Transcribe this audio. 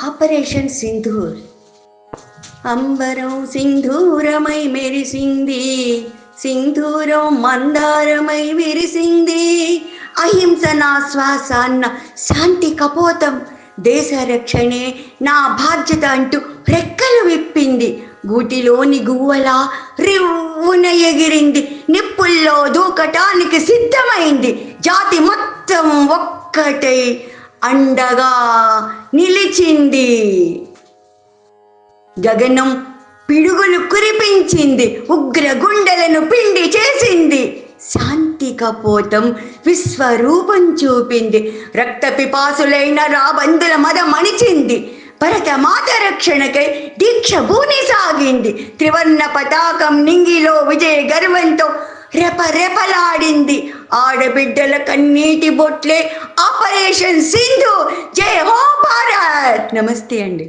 Operation Sindoor. అంబరం సింధూరమై మెరిసింది, సింధూరం మందారమై విరిసింది. అహింస నా శ్వాస అన్న శాంతి కపోతం, దేశ రక్షణే నా బాధ్యత అంటూ రెక్కలు విప్పింది. గూటిలోని గువ్వలా రివ్వున ఎగిరింది, నిప్పుల్లో దూకటానికి సిద్ధమైంది. జాతి మొత్తం ఒక్కటై అండగా నిలిచింది. గగనం పిడుగులు కురిపించింది, ఉగ్ర గుండెలను పిండి చేసింది. శాంతి కపోతం విశ్వరూపం చూపింది, రక్త పిపాసులైన రాబందుల మదం అణిచింది. భరత మాత రక్షణకై దీక్ష భూని సాగింది. త్రివర్ణ పతాకం నింగిలో విజయ గర్వంతో రెపరెపలాడింది. ఆడబిడ్డల కన్నీటి బొట్లే ఆపరేషన్ సింధు. జై హో భారత్. నమస్తే అండి.